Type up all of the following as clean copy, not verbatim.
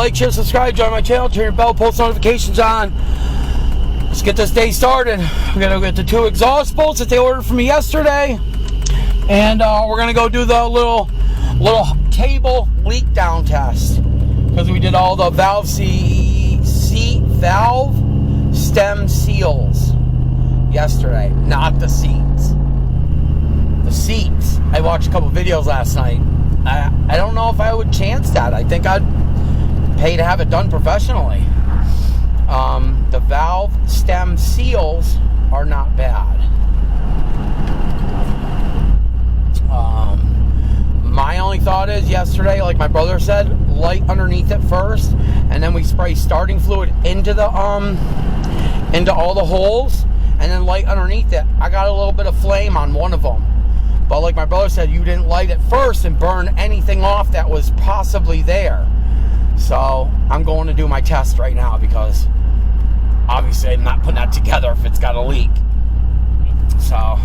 like, share, subscribe, join my channel, turn your bell, post notifications on. Let's get this day started. We're going to get the 2 exhaust bolts that they ordered from me yesterday. And we're going to go do the little table leak down test. Because we did all the valve stem seals yesterday. Not the seats. The seats. I watched a couple videos last night. I don't know if I would chance that. I think I'd pay to have it done professionally. The valve stem seals are not bad. My only thought is yesterday, like my brother said, light underneath it first, and then we spray starting fluid into the into all the holes, and then light underneath it. I got a little bit of flame on one of them, but like my brother said, you didn't light it first and burn anything off that was possibly there. So I'm going to do my test right now because obviously I'm not putting that together if it's got a leak. So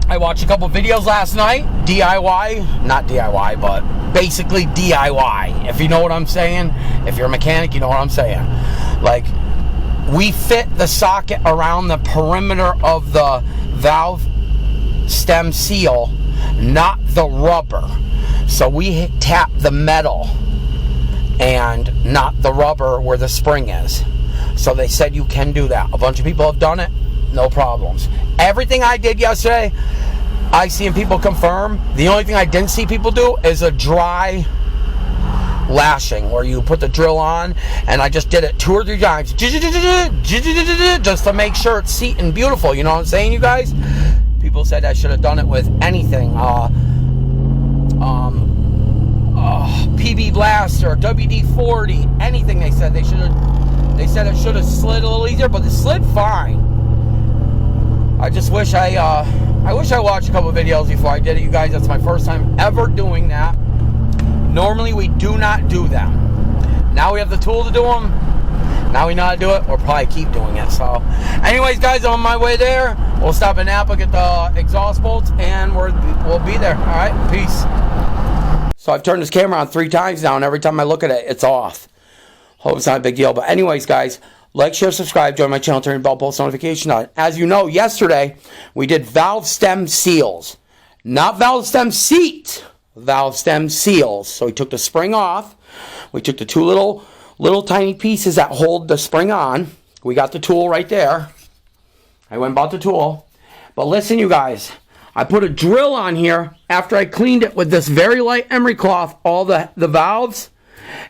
I watched a couple videos last night, DIY, not DIY, but basically DIY, if you know what I'm saying. If you're a mechanic, you know what I'm saying. Like, we fit the socket around the perimeter of the valve stem seal, not the rubber. So we tap the metal and not the rubber where the spring is. So they said you can do that. A bunch of people have done it, no problems. Everything I did yesterday, I seen people confirm. The only thing I didn't see people do is a dry lashing where you put the drill on, and I just did it 2 or 3 times just to make sure it's seating beautiful. You know what I'm saying, you guys? People said I should have done it with anything. PB Blaster, WD-40, anything. They said it should have slid a little easier, but it slid fine. I just wish I watched a couple of videos before I did it, you guys. That's my first time ever doing that. Normally we do not do them. Now we have the tool to do them. Now we know how to do it. We'll probably keep doing it. So anyways, guys, I'm on my way there. We'll stop in Napa, get the exhaust bolts, and we'll be there. All right, peace. So I've turned this camera on 3 times now, and every time I look at it, it's off. Hope it's not a big deal. But anyways, guys, like, share, subscribe, join my channel, turn your bell, post notification on. As you know, yesterday we did valve stem seals. Not valve stem seat, valve stem seals. So we took the spring off. We took the 2 little tiny pieces that hold the spring on. We got the tool right there. I went and bought the tool. But listen, you guys, I put a drill on here after I cleaned it with this very light emery cloth, all the valves.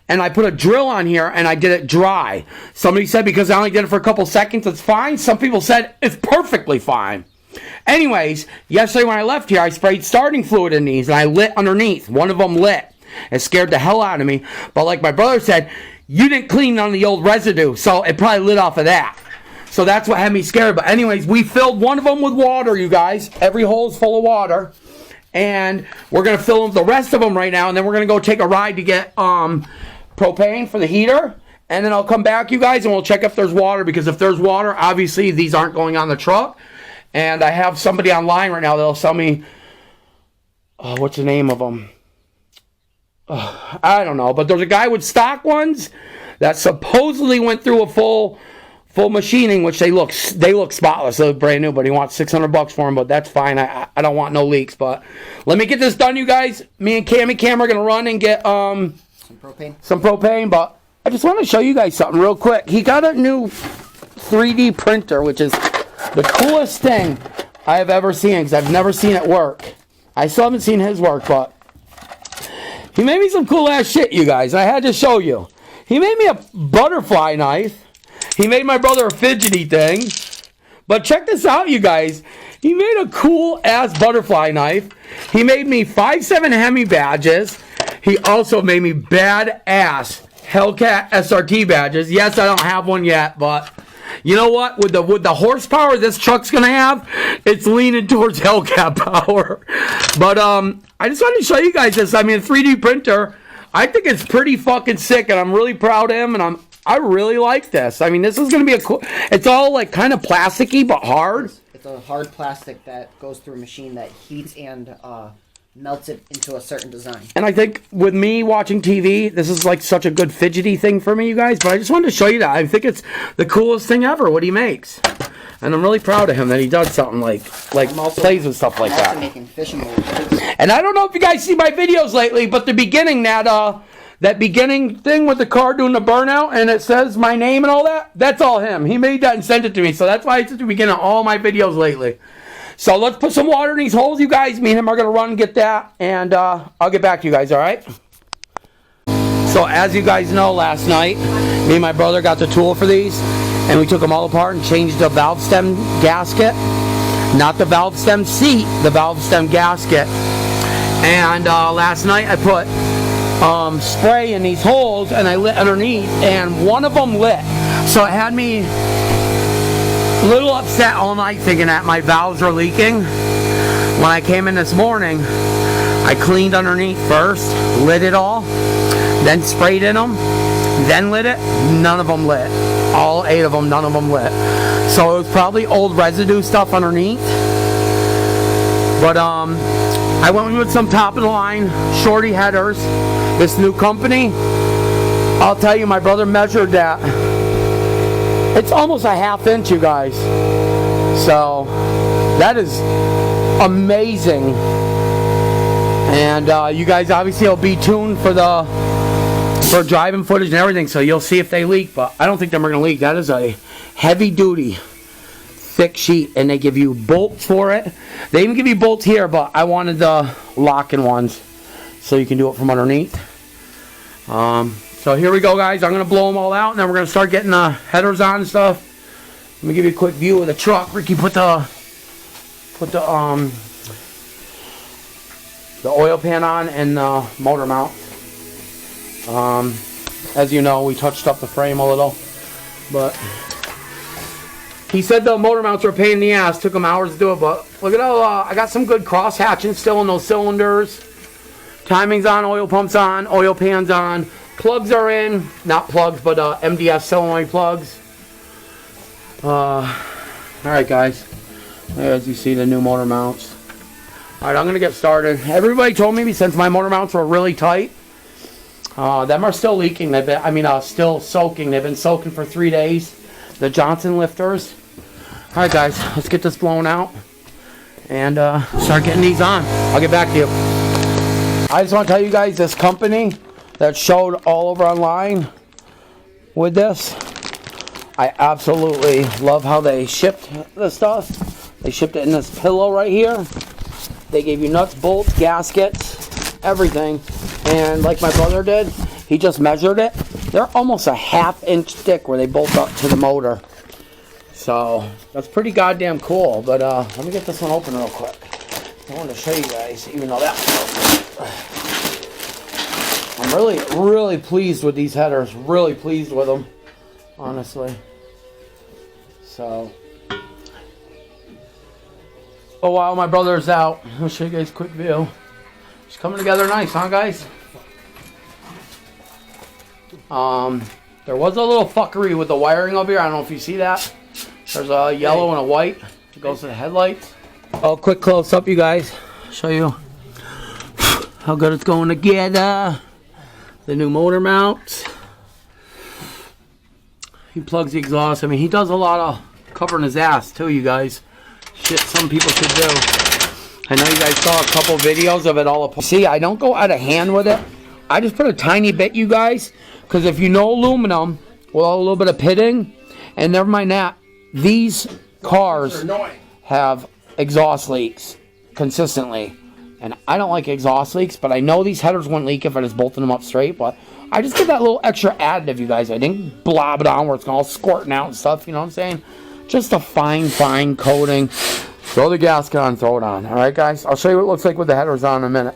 And I put a drill on here and I did it dry. Somebody said because I only did it for a couple seconds, it's fine. Some people said it's perfectly fine. Anyways, yesterday when I left here, I sprayed starting fluid in these and I lit underneath. One of them lit. It scared the hell out of me. But like my brother said, you didn't clean on the old residue, so it probably lit off of that. So that's what had me scared. But anyways, we filled one of them with water, you guys. Every hole is full of water. And we're going to fill the rest of them right now. And then we're going to go take a ride to get propane for the heater. And then I'll come back, you guys, and we'll check if there's water. Because if there's water, obviously these aren't going on the truck. And I have somebody online right now that'll sell me, what's the name of them? I don't know. But there's a guy with stock ones that supposedly went through a full machining, which they look spotless. They look brand new, but he wants $600 for them, but that's fine. I don't want no leaks. But let me get this done, you guys. Me and Cam are going to run and get some propane. But I just want to show you guys something real quick. He got a new 3D printer, which is the coolest thing I have ever seen, because I've never seen it work. I still haven't seen his work, but he made me some cool ass shit, you guys. I had to show you. He made me a butterfly knife. He made my brother a fidgety thing. But check this out, you guys. He made a cool-ass butterfly knife. He made me 5.7 Hemi badges. He also made me badass Hellcat SRT badges. Yes, I don't have one yet, but you know what? With the horsepower this truck's going to have, it's leaning towards Hellcat power. But I just wanted to show you guys this. I mean, a 3D printer, I think it's pretty fucking sick, and I'm really proud of him, and I really like this. I mean, this is going to be a cool... It's all, like, kind of plasticky, but hard. It's a hard plastic that goes through a machine that heats and melts it into a certain design. And I think with me watching TV, this is like such a good fidgety thing for me, you guys. But I just wanted to show you that. I think it's the coolest thing ever, what he makes. And I'm really proud of him that he does something like plays with stuff like that. I'm also making fishing lures. And I don't know if you guys see my videos lately, but the beginning, that beginning thing with the car doing the burnout, and it says my name and all that, that's all him. He made that and sent it to me. So that's why it's at the beginning of all my videos lately. So let's put some water in these holes, you guys. Me and him are going to run and get that, and I'll get back to you guys, all right? So as you guys know, last night, me and my brother got the tool for these, and we took them all apart and changed the valve stem gasket. Not the valve stem seat, the valve stem gasket. And last night I put spray in these holes, and I lit underneath, and one of them lit. So it had me a little upset all night thinking that my valves were leaking. When I came in this morning, I cleaned underneath first, lit it all, then sprayed in them, then lit it. None of them lit. All 8 of them, none of them lit. So it was probably old residue stuff underneath. But I went with some top of the line shorty headers. This new company, I'll tell you, my brother measured that. It's almost a 1/2 inch, you guys. So that is amazing. And you guys obviously will be tuned for driving footage and everything, so you'll see if they leak. But I don't think they're going to leak. That is a heavy duty thick sheet, and they give you bolts for it. They even give you bolts here, but I wanted the locking ones so you can do it from underneath. So here we go, guys. I'm going to blow them all out, and then we're going to start getting the headers on and stuff. Let me give you a quick view of the truck. Ricky put the oil pan on and the motor mount. As you know, we touched up the frame a little, but he said the motor mounts were a pain in the ass. Took him hours to do it, but look at how I got some good cross hatching still in those cylinders. Timing's on, oil pump's on, oil pan's on. Plugs are in, not plugs, but MDF solenoid plugs. Alright, guys. As you see, the new motor mounts. Alright, I'm going to get started. Everybody told me since my motor mounts were really tight, them are still leaking. They've been, still soaking. They've been soaking for 3 days. The Johnson lifters. Alright, guys, let's get this blown out and start getting these on. I'll get back to you. I just want to tell you guys, this company that showed all over online with this, I absolutely love how they shipped the stuff. They shipped it in this pillow right here. They gave you nuts, bolts, gaskets, everything. And like my brother did, he just measured it. They're almost a 1/2 inch thick where they bolt up to the motor. So that's pretty goddamn cool. But let me get this one open real quick. I want to show you guys, even though that. I'm really pleased with these headers. Really pleased with them, honestly. So, while my brother's out, I'll show you guys a quick view. It's coming together nice, huh, guys? There was a little fuckery with the wiring up here. I don't know if you see that. There's a yellow and a white. It goes to the headlights. Oh, quick close up, you guys. Show you how good it's going together. The new motor mounts. He plugs the exhaust. I mean, he does a lot of covering his ass too, you guys. Shit some people should do. I know you guys saw a couple videos of it all apart. See, I don't go out of hand with it. I just put a tiny bit, you guys. Because if you know aluminum, with a little bit of pitting, and never mind that, these cars have exhaust leaks consistently. And I don't like exhaust leaks, but I know these headers wouldn't leak if I just bolted them up straight. But I just did that little extra additive, you guys. I didn't blob it on where it's all squirting out and stuff, you know what I'm saying? Just a fine coating. Throw the gasket on, throw it on. All right, guys? I'll show you what it looks like with the headers on in a minute.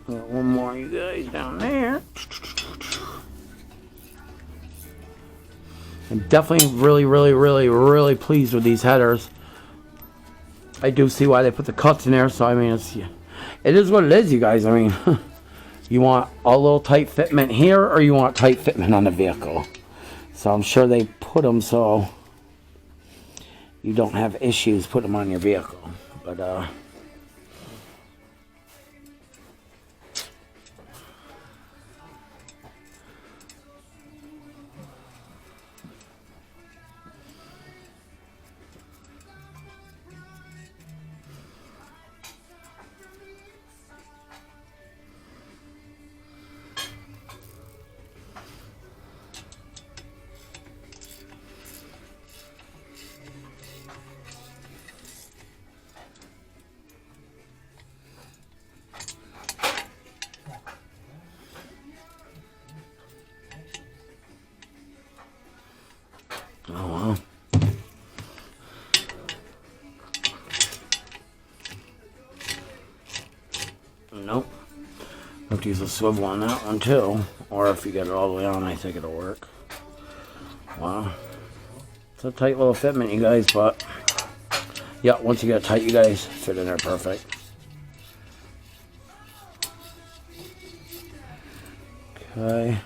Got one more, you guys, down there. I'm definitely really pleased with these headers. I do see why they put the cuts in there, so I mean it is what it is, you guys. I mean, you want a little tight fitment here, or you want tight fitment on the vehicle. So I'm sure they put them so you don't have issues putting them on your vehicle. But oh well. Nope. Have to use a swivel on that one too. Or if you get it all the way on, I think it'll work. Wow. It's a tight little fitment, you guys, but yeah, once you get it tight, you guys fit in there perfect. Okay.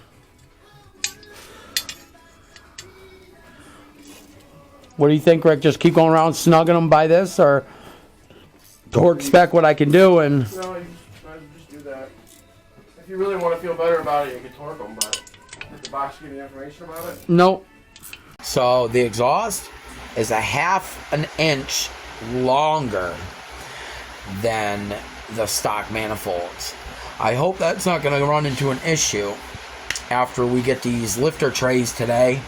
What do you think, Rick? Just keep going around snugging them by this, or torque spec what I can do and... No, I just do that. If you really want to feel better about it, you can torque them, but did the box give you information about it? Nope. So the exhaust is a 1/2 inch longer than the stock manifolds. I hope that's not going to run into an issue after we get these lifter trays today.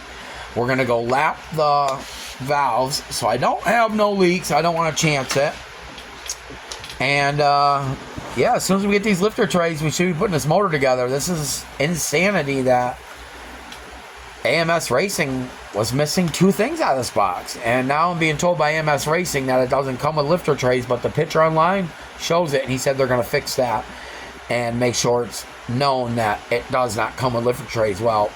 We're going to go lap the valves so I don't have no leaks. I don't want to chance it. And yeah, as soon as we get these lifter trays, we should be putting this motor together. This is insanity that AMS Racing was missing 2 things out of this box. And now I'm being told by AMS Racing that it doesn't come with lifter trays, but the picture online shows it. And he said they're going to fix that and make sure it's known that it does not come with lifter trays. Well,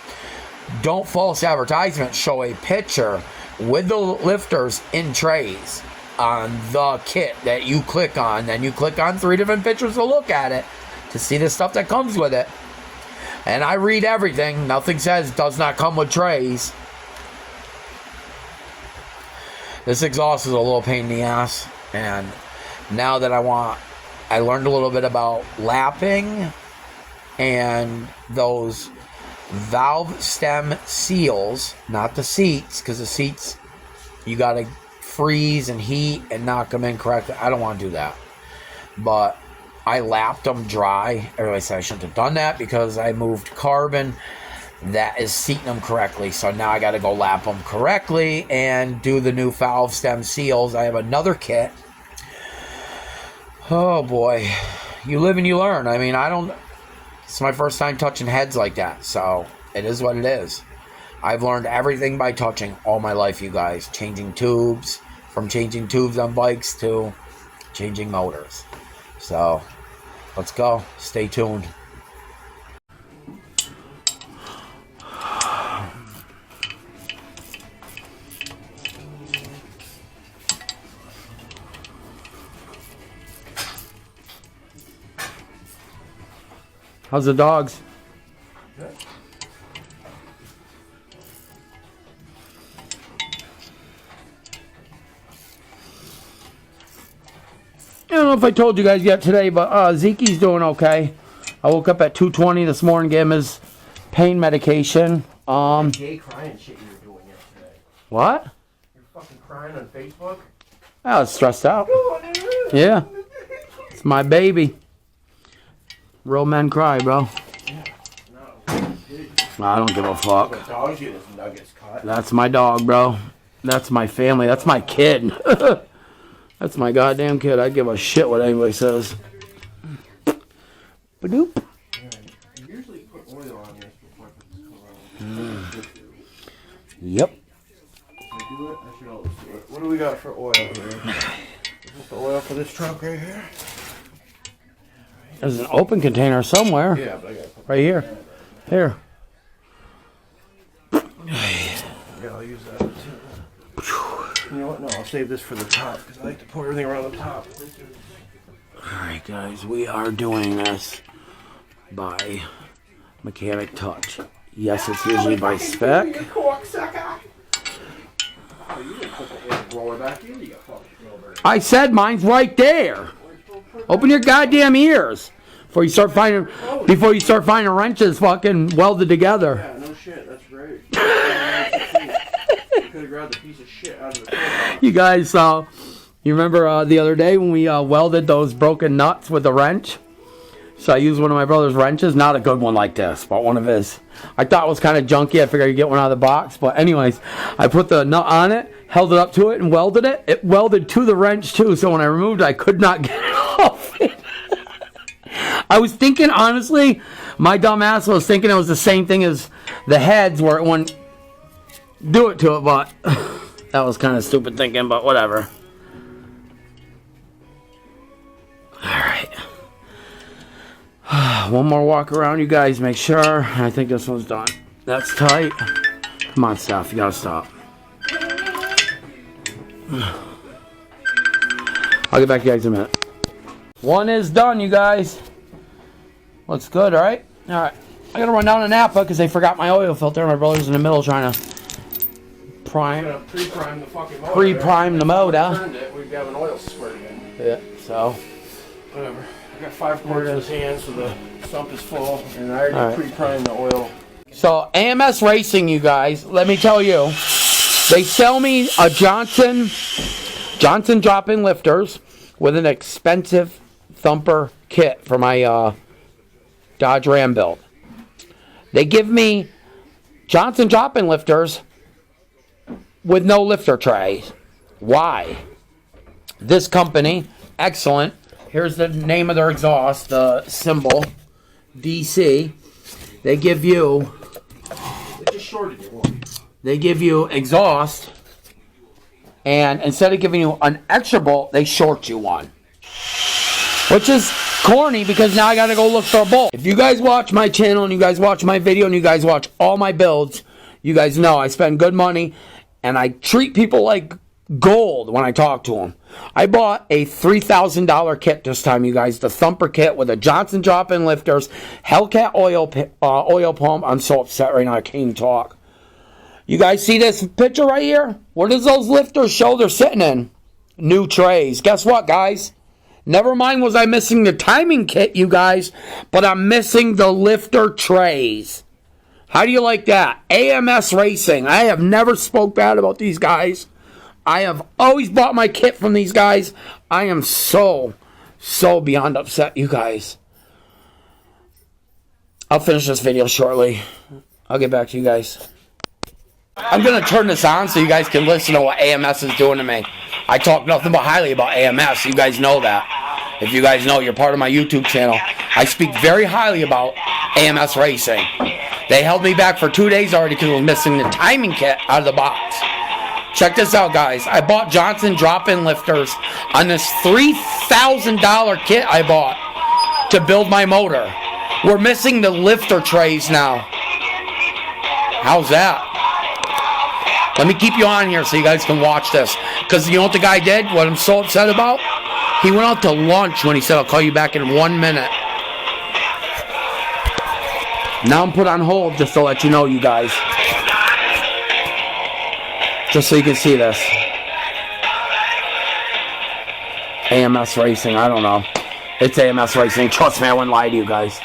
don't false advertisement show a picture with the lifters in trays on the kit that you click on. Then you click on 3 different pictures to look at it to see the stuff that comes with it. And I read everything. Nothing says does not come with trays. This exhaust is a little pain in the ass. And now that I learned a little bit about lapping and those valve stem seals, not the seats, because the seats you gotta freeze and heat and knock them in correctly. I don't want to do that, but I lapped them dry. Everybody said I shouldn't have done that because I moved carbon that is seating them correctly. So now I got to go lap them correctly and do the new valve stem seals. I have another kit. Oh boy, you live and you learn. I mean, it's my first time touching heads like that, so it is what it is. I've learned everything by touching all my life, you guys. Changing tubes, from changing tubes on bikes to changing motors. So, let's go. Stay tuned. How's the dogs? Good. I don't know if I told you guys yet today, but Zeke's doing okay. I woke up at 2:20 this morning, gave him his pain medication. Gay crying shit you were doing yesterday. What? You're fucking crying on Facebook? I was stressed out. Yeah. It's my baby. Real men cry, bro. I don't give a fuck. The dog's getting his nuggets cut. That's my dog, bro. That's my family. That's my kid. That's my goddamn kid. I give a shit what anybody says. Ba-doop. You usually put oil on this before I put this Yep. I do it? I should always do it. What do we got for oil here? Is this the oil for this trunk right here? There's an open container somewhere. Yeah, but I gotta put Right here. Here. Yeah, I'll use that too. You know what? No, I'll save this for the top because I like to pour everything around the top. Alright guys, we are doing this by Mechanic Touch. Yes, it's usually by spec. I said mine's right there. Open your goddamn ears before you start finding wrenches fucking welded together. Yeah, no shit, that's great. You could have grabbed a piece of shit out of the car. You guys you remember the other day when we welded those broken nuts with the wrench? So I used one of my brother's wrenches, not a good one like this, but one of his. I thought it was kind of junky. I figured I'd get one out of the box. But anyways, I put the nut on it, held it up to it, and welded it. It welded to the wrench too, so when I removed it, I could not get it off it. I was thinking, honestly, my dumb ass was thinking it was the same thing as the heads where it wouldn't do it to it, but that was kind of stupid thinking, but whatever. Alright. One more walk around, you guys. Make sure. I think this one's done. That's tight. Come on, Steph. You gotta stop. I'll get back to you guys in a minute. One is done, you guys. Looks good, alright? Alright. I gotta run down to Napa because they forgot my oil filter. My brother's in the middle trying to pre-prime the fucking motor. Pre-prime the motor. Turned it, we'd have an oil squirt again. Yeah, so. Whatever. I got 5 quarts in his hand, so the sump is full, and I already pre-primed the oil. So, AMS Racing, you guys, let me tell you, they sell me a Johnson drop-in lifters with an expensive thumper kit for my Dodge Ram build. They give me Johnson drop-in lifters with no lifter trays. Why? This company, excellent. Here's the name of their exhaust, the symbol, DC. They give you... They just shorted you one. They give you exhaust, and instead of giving you an extra bolt, they short you one. Which is corny, because now I gotta go look for a bolt. If you guys watch my channel, and you guys watch my video, and you guys watch all my builds, you guys know I spend good money, and I treat people like gold when I talk to them. I bought a $3,000 kit this time, you guys. The thumper kit with a Johnson drop-in lifters, Hellcat oil pump. I'm so upset right now, I can't even talk. You guys see this picture right here? What does those lifters show they're sitting in? New trays. Guess what, guys? Never mind was I missing the timing kit, you guys, but I'm missing the lifter trays. How do you like that? AMS Racing. I have never spoke bad about these guys. I have always bought my kit from these guys. I am so beyond upset, you guys. I'll finish this video shortly. I'll get back to you guys. I'm going to turn this on so you guys can listen to what AMS is doing to me. I talk nothing but highly about AMS. You guys know that. If you guys know, you're part of my YouTube channel. I speak very highly about AMS Racing. They held me back for 2 days already because I was missing the timing kit out of the box. Check this out, guys. I bought Johnson drop-in lifters on this $3,000 kit I bought to build my motor. We're missing the lifter trays now. How's that? Let me keep you on here so you guys can watch this. Because you know what the guy did? What I'm so upset about? He went out to lunch when he said, I'll call you back in 1 minute. Now I'm put on hold just to let you know, you guys. Just so you can see this. AMS Racing, I don't know. It's AMS Racing. Trust me, I wouldn't lie to you guys.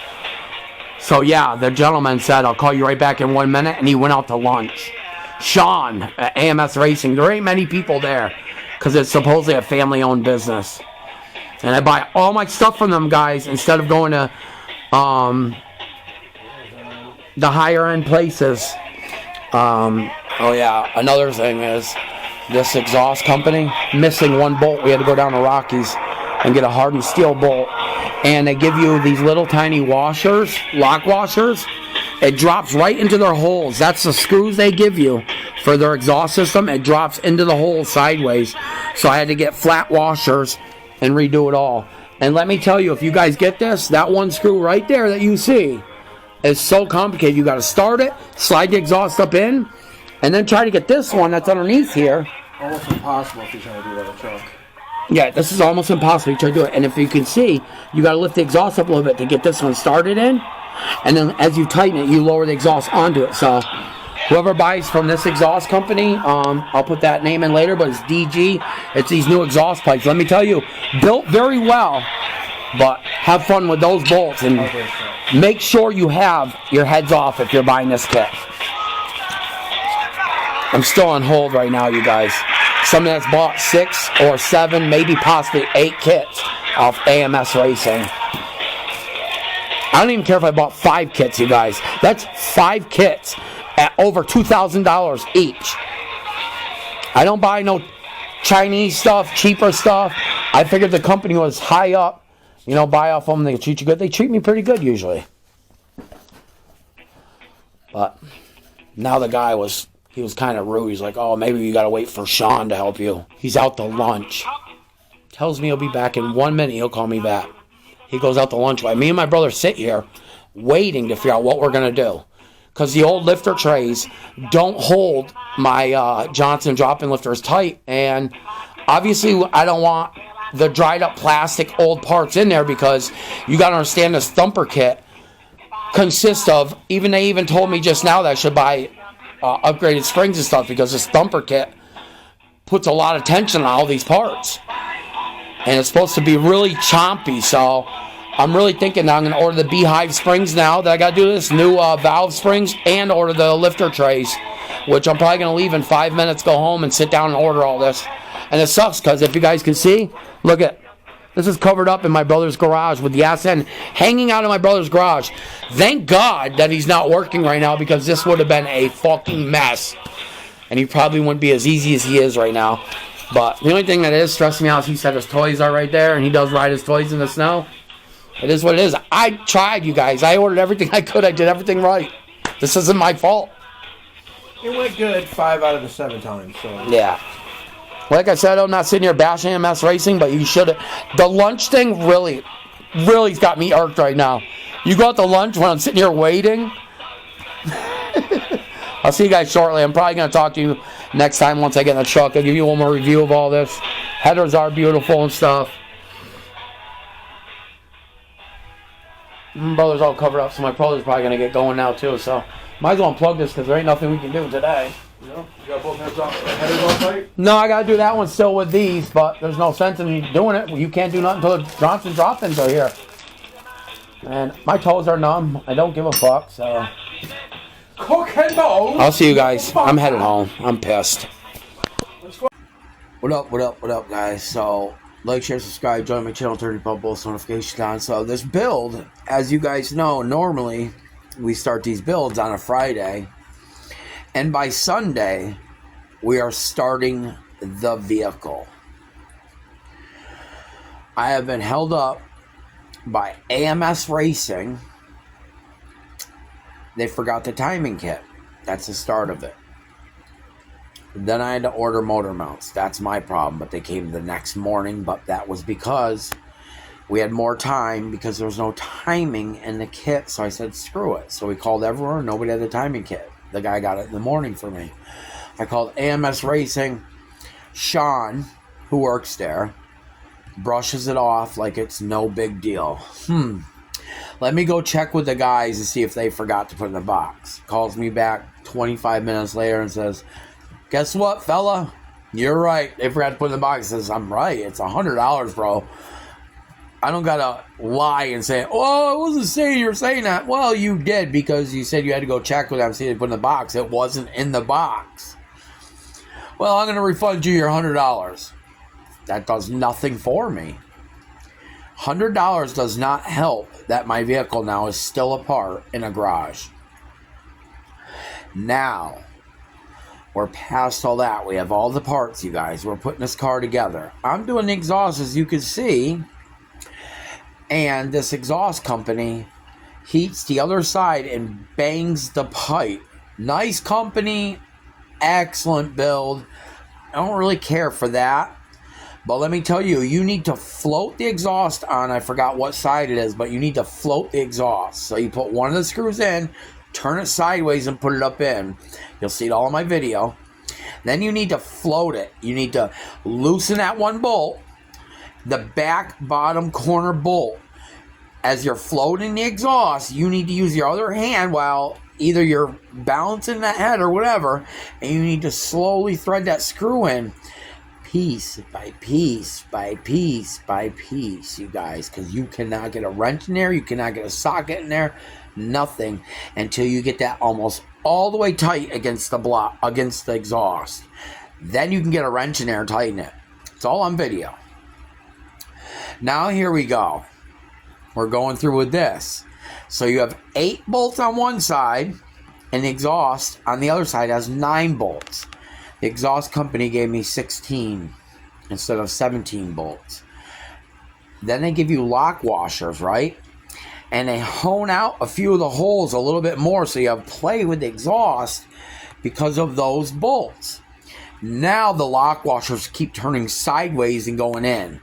So yeah, the gentleman said, I'll call you right back in 1 minute, and he went out to lunch. Sean at AMS Racing. There ain't many people there because it's supposedly a family-owned business. And I buy all my stuff from them guys instead of going to the higher-end places. Oh yeah, another thing is this exhaust company missing one bolt. We had to go down to Rockies and get a hardened steel bolt. And they give you these little tiny washers, lock washers. It drops right into their holes. That's the screws they give you for their exhaust system. It drops into the hole sideways. So I had to get flat washers and redo it all. And let me tell you, if you guys get this, that one screw right there that you see is so complicated. You got to start it, slide the exhaust up in, and then try to get this one that's underneath here. Almost impossible if you're trying to do that with a truck. Yeah, this is almost impossible to try to do it. And if you can see, you got to lift the exhaust up a little bit to get this one started in. And then as you tighten it, you lower the exhaust onto it. So whoever buys from this exhaust company, I'll put that name in later, but it's DG. It's these new exhaust pipes. Let me tell you, built very well, but have fun with those bolts. And make sure you have your heads off if you're buying this kit. I'm still on hold right now, you guys. Somebody that's bought 6 or 7, maybe possibly 8 kits off AMS Racing. I don't even care if I bought 5 kits, you guys. That's 5 kits at over $2,000 each. I don't buy no Chinese stuff, cheaper stuff. I figured the company was high up. You know, buy off them, they treat you good. They treat me pretty good usually. But now the guy was... He was kind of rude. He's like, oh, maybe you got to wait for Sean to help you. He's out to lunch. Tells me he'll be back in 1 minute. He'll call me back. He goes out to lunch. Me and my brother sit here waiting to figure out what we're going to do. Because the old lifter trays don't hold my Johnson drop-in lifters tight. And obviously, I don't want the dried up plastic old parts in there because you got to understand this thumper kit consists of, they even told me just now that I should buy upgraded springs and stuff because this thumper kit puts a lot of tension on all these parts. And it's supposed to be really chompy, so I'm really thinking I'm going to order the Beehive springs now that I got to do this, new valve springs, and order the lifter trays, which I'm probably going to leave in 5 minutes, go home and sit down and order all this. And it sucks because if you guys can see, look at this is covered up in my brother's garage with the ass end hanging out of my brother's garage. Thank God that he's not working right now because this would have been a fucking mess. And he probably wouldn't be as easy as he is right now. But the only thing that is stressing me out is he said his toys are right there and he does ride his toys in the snow. It is what it is. I tried, you guys. I ordered everything I could. I did everything right. This isn't my fault. It went good 5 out of the 7 times. So yeah. Like I said, I'm not sitting here bashing AMS Racing, but you should have. The lunch thing really's got me irked right now. You go out to lunch when I'm sitting here waiting. I'll see you guys shortly. I'm probably going to talk to you next time once I get in the truck. I'll give you one more review of all this. Headers are beautiful and stuff. My brother's all covered up, so my brother's probably going to get going now too. So might as well unplug this because there ain't nothing we can do today. You got both headers on tight? No, I got to do that one still with these, but there's no sense in doing it. You can't do nothing until the Johnson drop-ins are here. And my toes are numb. I don't give a fuck, so... Cook and balls. I'll see you guys. I'm headed home. I'm pissed. What up, guys? So, like, share, subscribe, join my channel, turn your post notifications on. So, this build, as you guys know, normally we start these builds on a Friday. And by Sunday, we are starting the vehicle. I have been held up by AMS Racing. They forgot the timing kit. That's the start of it. Then I had to order motor mounts. That's my problem, but they came the next morning, but that was because we had more time because there was no timing in the kit, so I said, screw it. So we called everyone. Nobody had the timing kit. The guy got it in the morning for me. I called AMS Racing. Sean, who works there, brushes it off like it's no big deal. Let me go check with the guys and see if they forgot to put it in the box. Calls me back 25 minutes later and says, guess what, fella? You're right. They forgot to put it in the box. Says, I'm right. It's $100, bro. I don't gotta lie and say, oh, I wasn't saying you were saying that. Well, you did because you said you had to go check with them, see if they put it in the box. It wasn't in the box. Well, I'm gonna refund you your $100. That does nothing for me. $100 does not help that my vehicle now is still apart in a garage. Now, we're past all that. We have all the parts, you guys. We're putting this car together. I'm doing the exhaust, as you can see. And this exhaust company heats the other side and bangs the pipe. Nice company, excellent build. I don't really care for that. But let me tell you, you need to float the exhaust on. I forgot what side it is, but you need to float the exhaust. So you put one of the screws in, turn it sideways and put it up in. You'll see it all in my video. Then you need to float it. You need to loosen that one bolt. the back bottom corner bolt. As you're floating the exhaust, you need to use your other hand while either you're balancing that head or whatever, and you need to slowly thread that screw in piece by piece by piece by piece, you guys, because you cannot get a wrench in there, you cannot get a socket in there, nothing, until you get that almost all the way tight against the block, against the exhaust. Then you can get a wrench in there and tighten it. It's all on video. Now here we go. We're going through with this. So you have 8 bolts on one side, and the exhaust on the other side has 9 bolts. The exhaust company gave me 16 instead of 17 bolts. Then they give you lock washers, right? And they hone out a few of the holes a little bit more so you have play with the exhaust because of those bolts. Now the lock washers keep turning sideways and going in.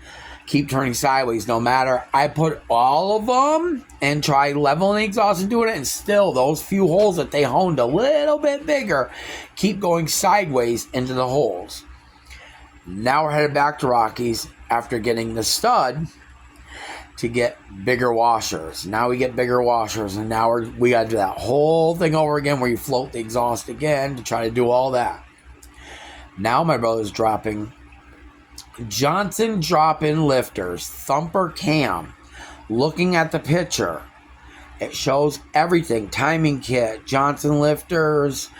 Keep turning sideways no matter. I put all of them and try leveling the exhaust and doing it, and still those few holes that they honed a little bit bigger keep going sideways into the holes. Now we're headed back to Rockies after getting the stud to get bigger washers. Now we get bigger washers, and now we got to do that whole thing over again where you float the exhaust again to try to do all that. Now my brother's dropping Johnson drop-in lifters, thumper cam. Looking at the picture, it shows everything. Timing kit, Johnson lifters,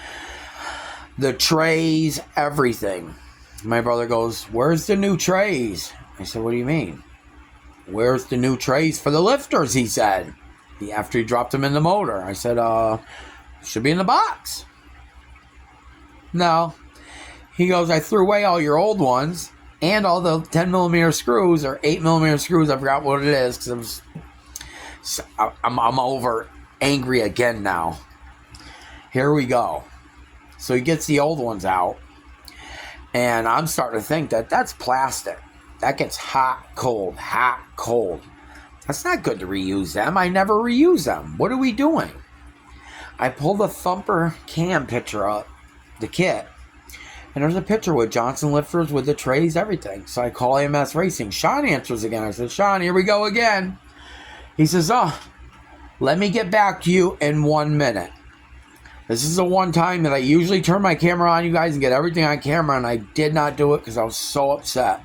the trays, everything. My brother goes, "Where's the new trays?" I said, "What do you mean?" "Where's the new trays for the lifters?" he said. After he dropped them in the motor. I said, should be in the box. No. He goes, "I threw away all your old ones. And all the 10mm screws or 8mm screws." I forgot what it is because I'm over angry again now. Here we go. So he gets the old ones out. And I'm starting to think that that's plastic. That gets hot, cold, hot, cold. That's not good to reuse them. I never reuse them. What are we doing? I pull the thumper cam picture up, the kit. And there's a picture with Johnson lifters with the trays, everything. So I call AMS Racing. Sean answers again. I said, "Sean, here we go again." He says, "Let me get back to you in 1 minute. This is the one time that I usually turn my camera on, you guys, and get everything on camera, and I did not do it because I was so upset.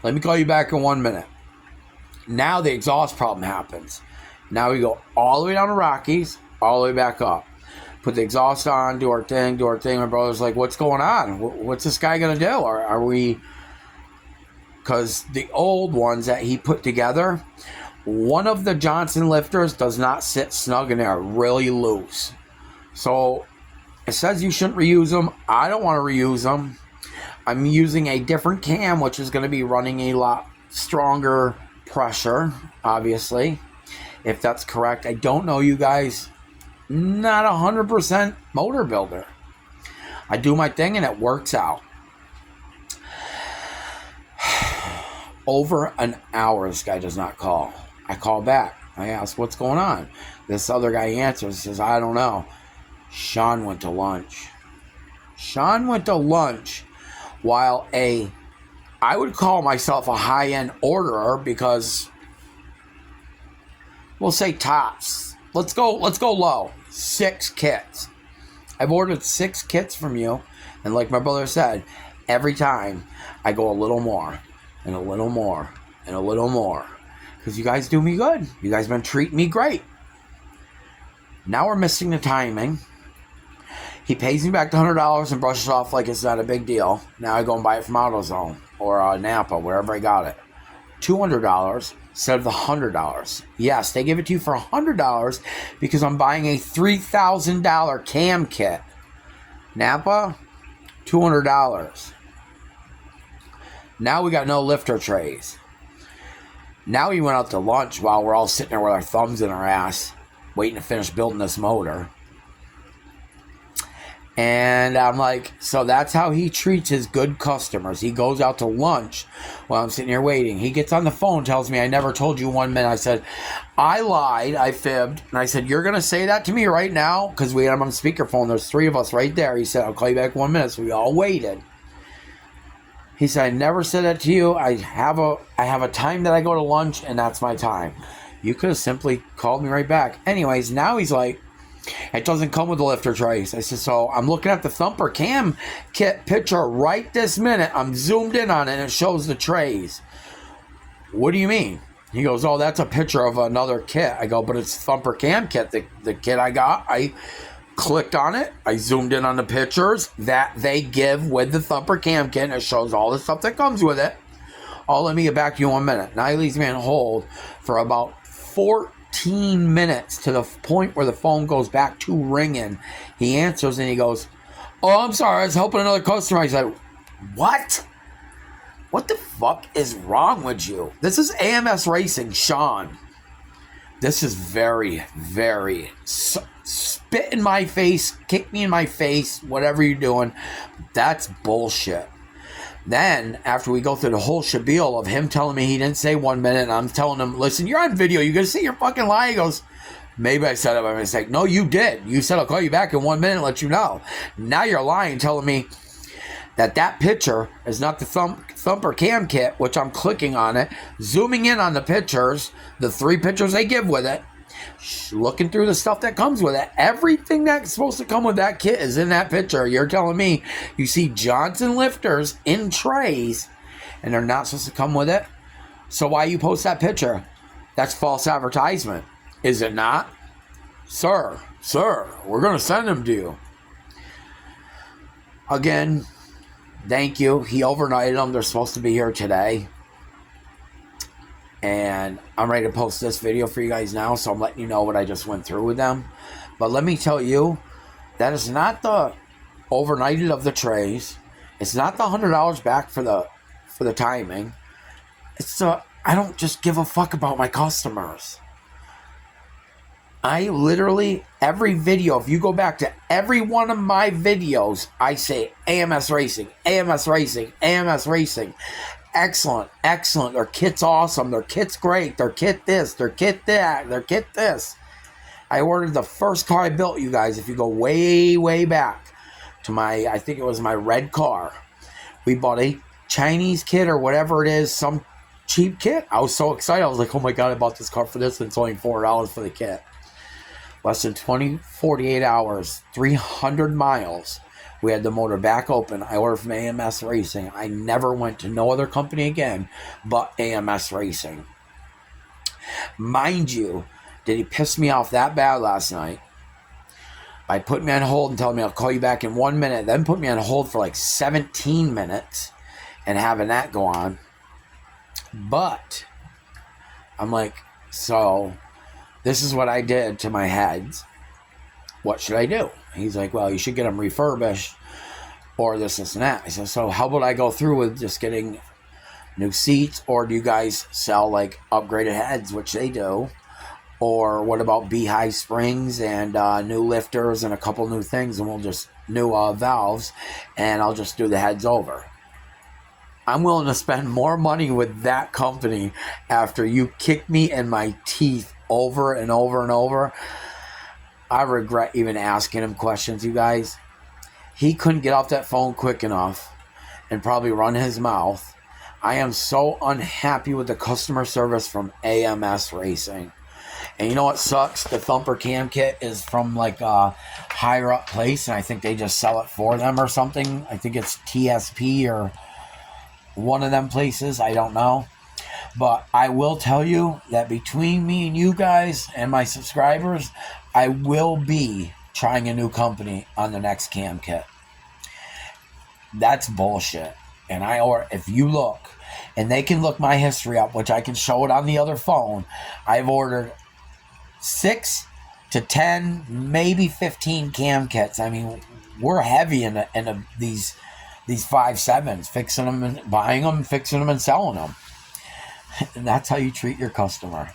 Let me call you back in 1 minute." Now the exhaust problem happens. Now we go all the way down to Rockies, all the way back up. Put the exhaust on, do our thing. My brother's like, "What's going on? What's this guy going to do? Are we..." Because the old ones that he put together, one of the Johnson lifters does not sit snug in there, really loose. So it says you shouldn't reuse them. I don't want to reuse them. I'm using a different cam, which is going to be running a lot stronger pressure, obviously. If that's correct. I don't know, you guys. Not 100% motor builder. I do my thing and it works out. Over an hour, this guy does not call. I call back. I ask, "What's going on?" This other guy answers, says, "I don't know. Sean went to lunch." Sean went to lunch while I would call myself a high-end orderer because, we'll say tops. Let's go low. 6 kits. I've ordered 6 kits from you, and like my brother said, every time I go a little more and a little more and a little more because you guys do me good. You guys been treating me great. Now we're missing the timing. He pays me back the $100 and brushes off like it's not a big deal. Now I go and buy it from AutoZone or Napa, wherever I got it. $200 instead of the $100. Yes, they give it to you for $100 because I'm buying a $3,000 cam kit. Napa, $200. Now we got no lifter trays. Now we went out to lunch while we're all sitting there with our thumbs in our ass, waiting to finish building this motor. And I'm like, so that's how he treats his good customers. He goes out to lunch while I'm sitting here waiting. He gets on the phone, tells me, "I never told you 1 minute." I said, "I lied, I fibbed." And I said, "You're going to say that to me right now?" Because we had him on speakerphone. There's 3 of us right there. He said, "I'll call you back 1 minute." So we all waited. He said, I never said that to you. I have a time that I go to lunch, and that's my time. You could have simply called me right back. Anyways, now he's like, it doesn't come with the lifter trays. I said, so I'm looking at the Thumper Cam kit picture right this minute. I'm zoomed in on it, and it shows the trays. What do you mean? He goes, oh, that's a picture of another kit. I go, but it's Thumper Cam kit, the kit I got. I clicked on it. I zoomed in on the pictures that they give with the Thumper Cam kit, and it shows all the stuff that comes with it. Oh, let me get back to you in 1 minute. Now he leaves me on hold for about 14 minutes to the point where the phone goes back to ringing. He answers and he goes, oh, I'm sorry, I was helping another customer. I said, what? What the fuck is wrong with you? This is AMS Racing, Sean. This is very, very spit in my face, kick me in my face, whatever you're doing. That's bullshit. Then, after we go through the whole spiel of him telling me he didn't say 1 minute, and I'm telling him, listen, you're on video, you're going to see your fucking lie. He goes, maybe I said it by mistake. No, you did. You said I'll call you back in 1 minute and let you know. Now you're lying, telling me that picture is not the Thumper Cam kit, which I'm clicking on it, zooming in on the pictures, the 3 pictures they give with it, looking through the stuff that comes with it. Everything that's supposed to come with that kit is in that picture. You're telling me you see Johnson lifters in trays and they're not supposed to come with it? So why you post that picture? That's false advertisement, is it not? Sir, we're going to send them to you. Again, thank you. He overnighted them. They're supposed to be here today. And I'm ready to post this video for you guys now, so I'm letting you know what I just went through with them. But let me tell you, that is not the overnighted of the trays. It's not the $100 back for the timing. It's I don't just give a fuck about my customers. I literally, every video, if you go back to every one of my videos, I say AMS Racing, AMS Racing, AMS Racing. Excellent. Their kit's awesome. Their kit's great. Their kit this. Their kit that. Their kit this. I ordered the first car I built, you guys. If you go way, way back to I think it was my red car. We bought a Chinese kit or whatever it is, some cheap kit. I was so excited. I was like, oh my God, I bought this car for this, and it's only $4 for the kit. Less than 48 hours, 300 miles. We had the motor back open. I ordered from AMS Racing. I never went to no other company again but AMS Racing. Mind you, did he piss me off that bad last night by putting me on hold and telling me I'll call you back in 1 minute, then put me on hold for like 17 minutes and having that go on. But I'm like, so this is what I did to my heads. What should I do? He's like, well, you should get them refurbished or this and that. I said, so how about I go through with just getting new seats, or do you guys sell like upgraded heads, which they do? Or what about Beehive springs and new lifters and a couple new things, and we'll just new valves, and I'll just do the heads over. I'm willing to spend more money with that company after you kick me in my teeth over and over and over. I regret even asking him questions, you guys. He couldn't get off that phone quick enough and probably run his mouth. I am so unhappy with the customer service from AMS Racing. And you know what sucks? The Thumper Cam kit is from like a higher up place, and I think they just sell it for them or something. I think it's TSP or one of them places. I don't know. But I will tell you that between me and you guys and my subscribers, I will be trying a new company on the next cam kit. That's bullshit. And if you look, and they can look my history up, which I can show it on the other phone, I've ordered 6 to 10, maybe 15 cam kits. I mean, we're heavy in these 5.7s, fixing them and buying them, fixing them and selling them. And that's how you treat your customer.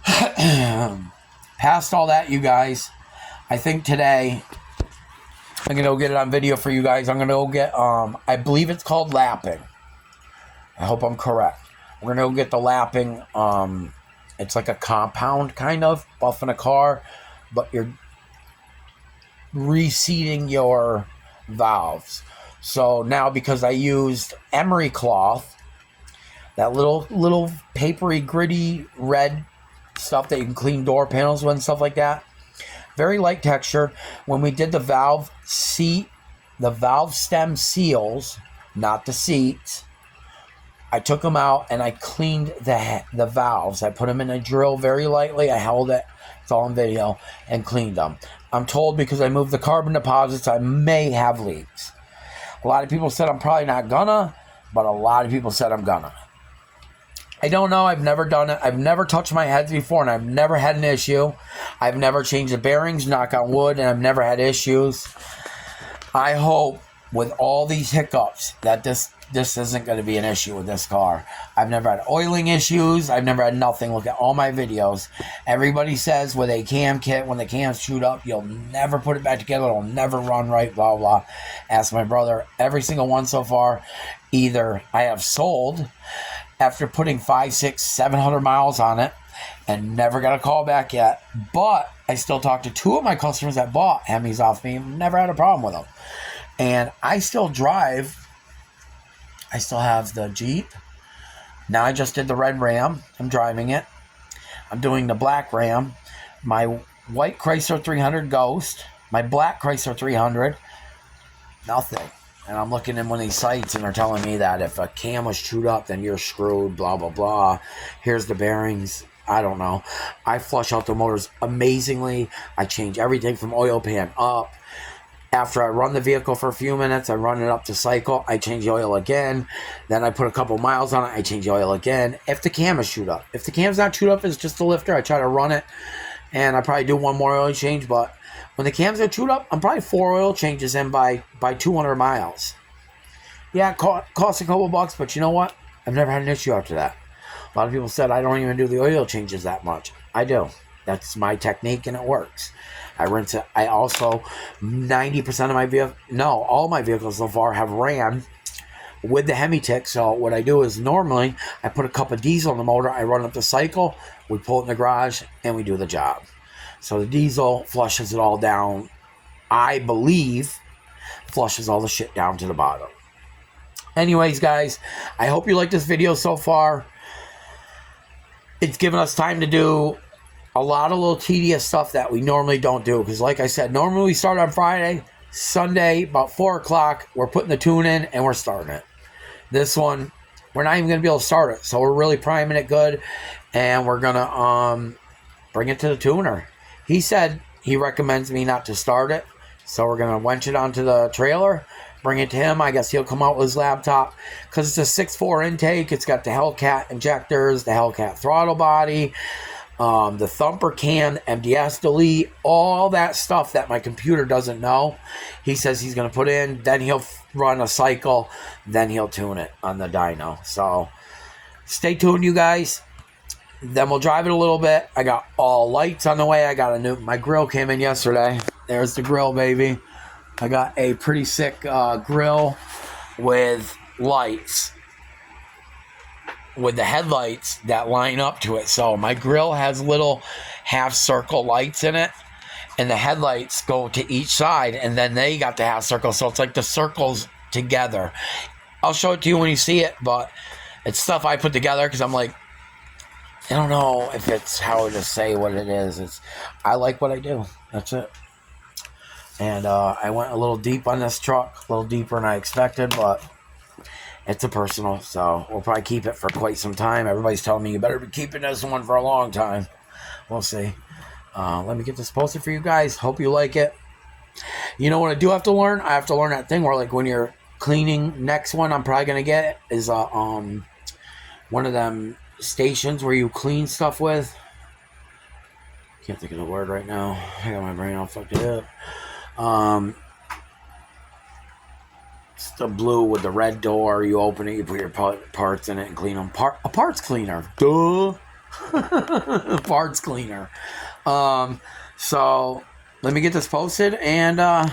Past all that, you guys, I think today I'm going to go get it on video for you guys. I'm going to go get, I believe it's called lapping. I hope I'm correct. We're going to go get the lapping. It's like a compound kind of, buffing a car, but you're reseating your valves. So now, because I used emery cloth, that little papery, gritty red stuff that you can clean door panels with and stuff like that, very light texture. When we did the valve stem seals, not the seats, I took them out and I cleaned the valves. I put them in a drill very lightly. I held it, it's all on video, and cleaned them. I'm told because I moved the carbon deposits, I may have leaks. A lot of people said I'm probably not gonna, but a lot of people said I'm gonna. I don't know. I've never done it. I've never touched my heads before, and I've never had an issue. I've never changed the bearings, knock on wood, and I've never had issues. I hope with all these hiccups that this isn't going to be an issue with this car. I've never had oiling issues. I've never had nothing. Look at all my videos. Everybody says with a cam kit, when the cams shoot up, you'll never put it back together. It'll never run right, blah, blah. Ask my brother. Every single one so far, either I have sold after putting 500, 600, 700 miles on it and never got a call back yet. But I still talked to 2 of my customers that bought Hemis off me and never had a problem with them. And I still drive. I still have the Jeep. Now I just did the red Ram. I'm driving it. I'm doing the black Ram. My white Chrysler 300 Ghost. My black Chrysler 300. Nothing. And I'm looking in one of these sites and they're telling me that if a cam was chewed up, then you're screwed, blah, blah, blah. Here's the bearings. I don't know. I flush out the motors amazingly. I change everything from oil pan up. After I run the vehicle for a few minutes, I run it up to cycle. I change the oil again. Then I put a couple miles on it. I change the oil again. If the cam is chewed up. If the cam's not chewed up, it's just a lifter. I try to run it. And I probably do one more oil change, but when the cams are chewed up, I'm probably 4 oil changes in by 200 miles. Yeah, it costs a couple bucks, but you know what? I've never had an issue after that. A lot of people said I don't even do the oil changes that much. I do. That's my technique, and it works. I rinse it. I also, 90% of my vehicle, no, all my vehicles so far have ran with the Hemi-Tic. So what I do is normally I put a cup of diesel in the motor. I run up the cycle. We pull it in the garage, and we do the job. So the diesel flushes it all down. I believe flushes all the shit down to the bottom. Anyways, guys, I hope you like this video so far. It's given us time to do a lot of little tedious stuff that we normally don't do. Because like I said, normally we start on Friday. Sunday, about 4 o'clock, we're putting the tune in and we're starting it. This one, we're not even going to be able to start it. So we're really priming it good. And we're going to bring it to the tuner. He said he recommends me not to start it. So we're going to winch it onto the trailer, bring it to him. I guess he'll come out with his laptop. Because it's a 6.4 intake. It's got the Hellcat injectors, the Hellcat throttle body, the thumper cam, MDS delete, all that stuff that my computer doesn't know. He says he's going to put in. Then he'll run a cycle. Then he'll tune it on the dyno. So stay tuned, you guys. Then we'll drive it a little bit. I got all lights on the way. I got my grill came in yesterday. There's the grill, baby. I got a pretty sick grill with lights, with the headlights that line up to it. So my grill has little half circle lights in it, and the headlights go to each side, and then they got the half circle. So it's like the circles together. I'll show it to you when you see it, but it's stuff I put together because I'm like, I don't know if it's how to say what it is. I like what I do. That's it. And I went a little deep on this truck, a little deeper than I expected, but it's a personal, so we'll probably keep it for quite some time. Everybody's telling me you better be keeping this one for a long time. We'll see. Let me get this posted for you guys. Hope you like it. You know what I do have to learn? I have to learn that thing where, like, when you're cleaning, next one I'm probably going to get is one of them stations where you clean stuff with. Can't think of the word right now. I got my brain all fucked up. It's the blue with the red door. You open it, you put your parts in it and clean them. A parts cleaner. Duh. Parts cleaner. So let me get this posted and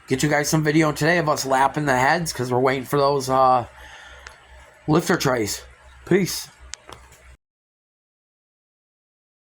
get you guys some video today of us lapping the heads because we're waiting for those lifter trays. Peace.